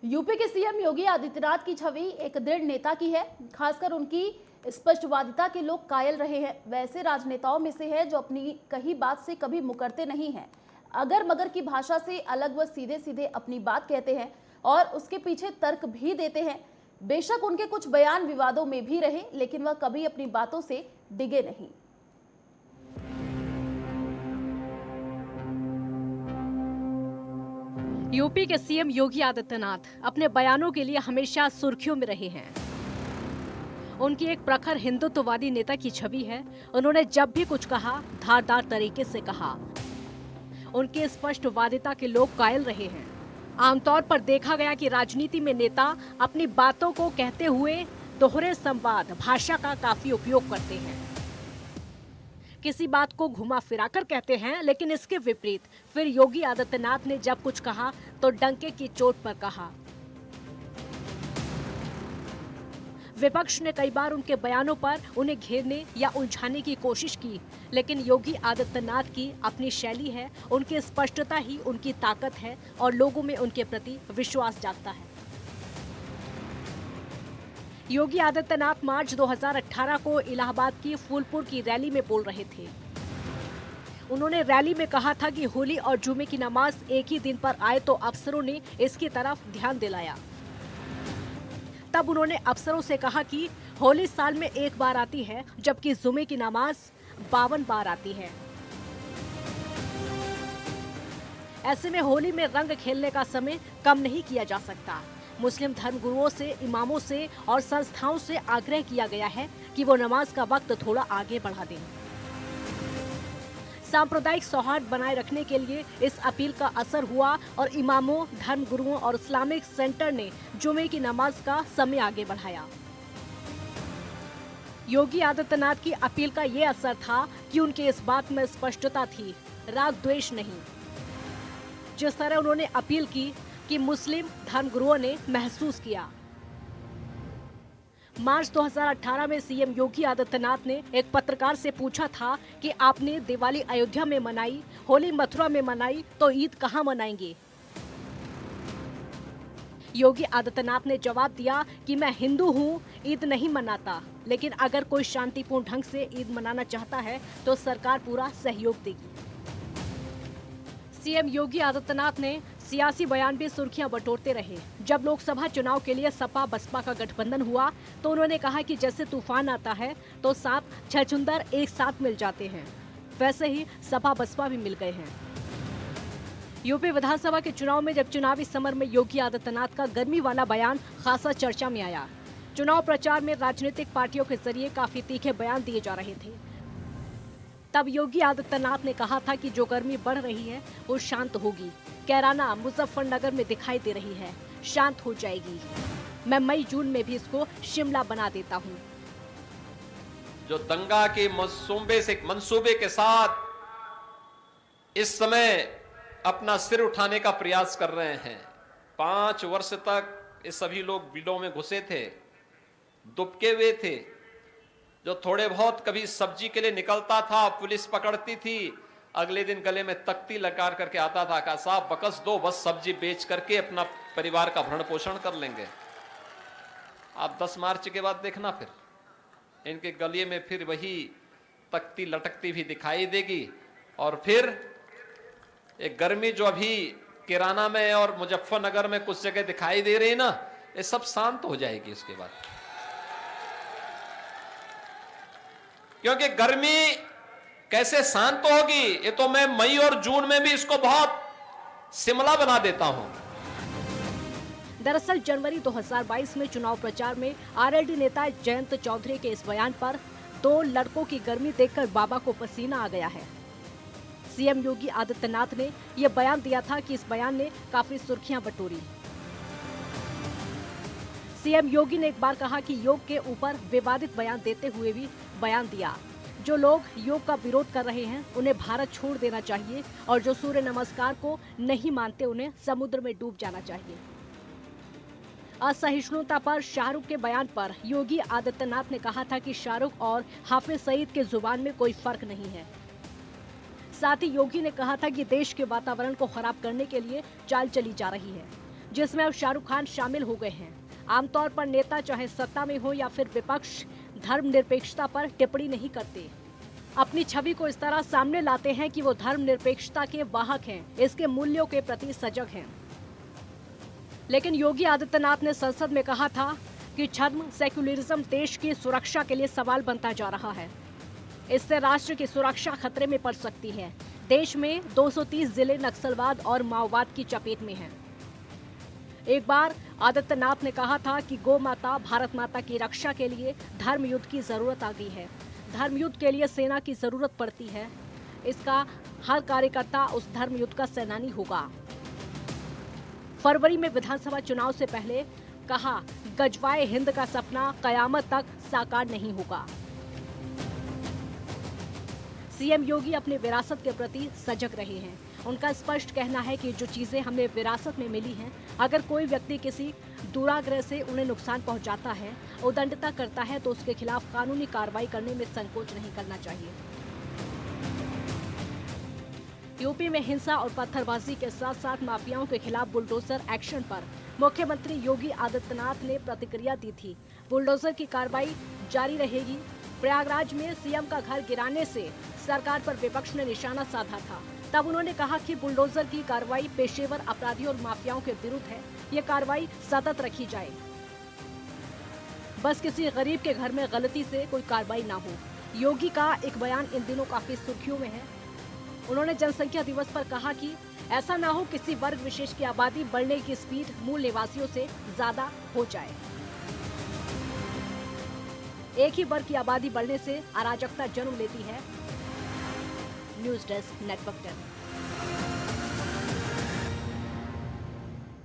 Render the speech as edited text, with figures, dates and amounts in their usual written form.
UP के CM Yogi Adityanath की छवि एक दृढ़ नेता की है। खासकर उनकी स्पष्टवादिता के लोग कायल रहे हैं। वैसे राजनेताओं में से है जो अपनी कही बात से कभी मुकरते नहीं हैं। अगर मगर की भाषा से अलग वह सीधे सीधे अपनी बात कहते हैं और उसके पीछे तर्क भी देते हैं। बेशक उनके कुछ बयान विवादों में भी रहे, लेकिन वह कभी अपनी बातों से डिगे नहीं। यूपी के सीएम योगी आदित्यनाथ अपने बयानों के लिए हमेशा सुर्खियों में रहे हैं। उनकी एक प्रखर हिंदुत्ववादी नेता की छवि है। उन्होंने जब भी कुछ कहा, धारदार तरीके से कहा। उनके स्पष्टवादिता के लोग कायल रहे हैं। आमतौर पर देखा गया कि राजनीति में नेता अपनी बातों को कहते हुए दोहरे संवाद भाषा का काफी उपयोग करते हैं। किसी बात को घुमा फिराकर कहते हैं, लेकिन इसके विपरीत फिर योगी आदित्यनाथ ने जब कुछ कहा तो डंके की चोट पर कहा। विपक्ष ने कई बार उनके बयानों पर उन्हें घेरने या उलझाने की कोशिश की, लेकिन योगी आदित्यनाथ की अपनी शैली है। उनकी स्पष्टता ही उनकी ताकत है और लोगों में उनके प्रति विश्वास जागता है। योगी आदित्यनाथ मार्च 2018 को इलाहाबाद की फूलपुर की रैली में बोल रहे थे। उन्होंने रैली में कहा था कि होली और जुमे की नमाज एक ही दिन पर आए तो अफसरों ने इसकी तरफ ध्यान दिलाया। तब उन्होंने अफसरों से कहा कि होली साल में एक बार आती है, जबकि जुमे की नमाज 52 बार आती है। ऐसे में होली में रंग खेलने का समय कम नहीं किया जा सकता। मुस्लिम धर्मगुरुओं से, इमामों से और संस्थाओं से आग्रह किया गया है कि वो नमाज का वक्त थोड़ा आगे बढ़ा दें। सांप्रदायिक सौहार्द बनाए रखने के लिए इस अपील का असर हुआ और इमामों, धर्मगुरुओं और इस्लामिक सेंटर ने जुमे की नमाज का समय आगे बढ़ाया। योगी आदित्यनाथ की अपील का ये असर था कि उनके इस बात में स्पष्टता थी, राग द्वेष नहीं। जिस तरह उन्होंने अपील की कि मुस्लिम धर्मगुरुओं ने महसूस किया। मार्च 2018 में सीएम योगी आदित्यनाथ ने एक पत्रकार से पूछा था कि आपने दिवाली अयोध्या में मनाई, होली मथुरा में मनाई, तो ईद कहां मनाएंगे? योगी आदित्यनाथ ने जवाब दिया कि मैं हिंदू हूं, ईद नहीं मनाता, लेकिन अगर कोई शांतिपूर्ण ढंग से ईद मनाना चाहता है तो सरकार पूरा सहयोग देगी। सीएम योगी आदित्यनाथ ने सियासी बयान भी सुर्खियां बटोरते रहे। जब लोकसभा चुनाव के लिए सपा बसपा का गठबंधन हुआ तो उन्होंने कहा कि जैसे तूफान आता है तो सांप छछूंदर एक साथ मिल जाते हैं, वैसे ही सपा बसपा भी मिल गए हैं। यूपी विधानसभा के चुनाव में जब चुनावी समर में योगी आदित्यनाथ का गर्मी वाला बयान खासा चर्चा में आया। चुनाव प्रचार में राजनीतिक पार्टियों के जरिए काफी तीखे बयान दिए जा रहे थे। तब योगी आदित्यनाथ ने कहा था कि जो गर्मी बढ़ रही है वो शांत होगी। कैराना, मुजफ्फरनगर में दिखाई दे रही है, शांत हो जाएगी। मैं मई जून में भी इसको शिमला बना देता हूँ। जो दंगा के मंसूबे के साथ इस समय अपना सिर उठाने का प्रयास कर रहे हैं। 5 वर्ष तक ये सभी लोग बिलों में घुसे थे, दुबके हुए थे। जो थोड़े बहुत कभी सब्जी के लिए निकलता था, पुलिस पकड़ती थी, अगले दिन गले में तख्ती लगा करके आता था, कहा साहब बकस दो, बस सब्जी बेच करके अपना परिवार का भरण पोषण कर लेंगे। आप 10 मार्च के बाद देखना, फिर इनके गले में फिर वही तख्ती लटकती भी दिखाई देगी। और फिर एक गर्मी जो अभी किराना में और मुजफ्फरनगर में कुछ जगह दिखाई दे रही है ना, ये सब शांत हो जाएगी इसके बाद। क्योंकि गर्मी कैसे शांत होगी, ये तो मैं मई और जून में भी इसको बहुत शिमला बना देता हूं। दरअसल जनवरी 2022 में चुनाव प्रचार में आरएलडी नेता जयंत चौधरी के इस बयान पर 2 लड़कों की गर्मी देखकर बाबा को पसीना आ गया है। सीएम योगी आदित्यनाथ ने यह बयान दिया था कि इस बयान ने काफी सुर्खियां बटोरी। सीएम योगी ने एक बार कहा कि योग के ऊपर विवादित बयान देते हुए भी बयान दिया, जो लोग योग का विरोध कर रहे हैं उन्हें भारत छोड़ देना चाहिए और जो सूर्य नमस्कार को नहीं मानते उन्हें समुद्र में डूब जाना चाहिए। असहिष्णुता पर शाहरुख के बयान पर योगी आदित्यनाथ ने कहा था कि शाहरुख और हाफिज सईद के जुबान में कोई फर्क नहीं है। साथ ही योगी ने कहा था कि देश के वातावरण को खराब करने के लिए चाल चली जा रही है। जिसमें अब शाहरुख खान शामिल हो गए हैं। आमतौर पर नेता चाहे सत्ता में हो या फिर विपक्ष, धर्मनिरपेक्षता पर टिप्पणी नहीं करते। अपनी छवि को इस तरह सामने लाते हैं कि वो धर्मनिरपेक्षता के वाहक हैं, इसके मूल्यों के प्रति सजग हैं। लेकिन योगी आदित्यनाथ ने संसद में कहा था कि धर्म सेक्युलरिज्म देश की सुरक्षा के लिए सवाल बनता जा रहा है। इससे राष्ट्र की सुरक्षा खतरे में पड़ सकती है। देश में 230 जिले नक्सलवाद और माओवाद की चपेट में हैं। एक बार आदित्यनाथ ने कहा था कि गौ माता, भारत माता की रक्षा के लिए धर्म युद्ध की जरूरत आ गई है। धर्म युद्ध के लिए सेना की जरूरत पड़ती है। इसका हर कार्यकर्ता उस धर्म युद्ध का सेनानी होगा। फरवरी में विधानसभा चुनाव से पहले कहा, गजवाए हिंद का सपना कयामत तक साकार नहीं होगा। सीएम योगी अपने विरासत के प्रति सजग रहे हैं। उनका स्पष्ट कहना है कि जो चीजें हमें विरासत में मिली हैं, अगर कोई व्यक्ति किसी दुराग्रह से उन्हें नुकसान पहुंचाता है, उद्दंडता करता है, तो उसके खिलाफ कानूनी कार्रवाई करने में संकोच नहीं करना चाहिए। यूपी में हिंसा और पत्थरबाजी के साथ साथ माफियाओं के खिलाफ बुलडोजर एक्शन पर मुख्यमंत्री योगी आदित्यनाथ ने प्रतिक्रिया दी थी। बुलडोजर की कार्रवाई जारी रहेगी। प्रयागराज में सीएम का घर गिराने से सरकार पर विपक्ष ने निशाना साधा था। तब उन्होंने कहा कि बुलडोजर की कार्रवाई पेशेवर अपराधियों और माफियाओं के विरुद्ध है। ये कार्रवाई सतत रखी जाए, बस किसी गरीब के घर में गलती से कोई कार्रवाई ना हो। योगी का एक बयान इन दिनों काफी सुर्खियों में है। उन्होंने जनसंख्या दिवस पर कहा कि ऐसा ना हो किसी वर्ग विशेष की आबादी बढ़ने की स्पीड मूल निवासियों से ज्यादा हो जाए। एक ही वर्ग की आबादी बढ़ने से अराजकता जन्म लेती है। News desk, network 10।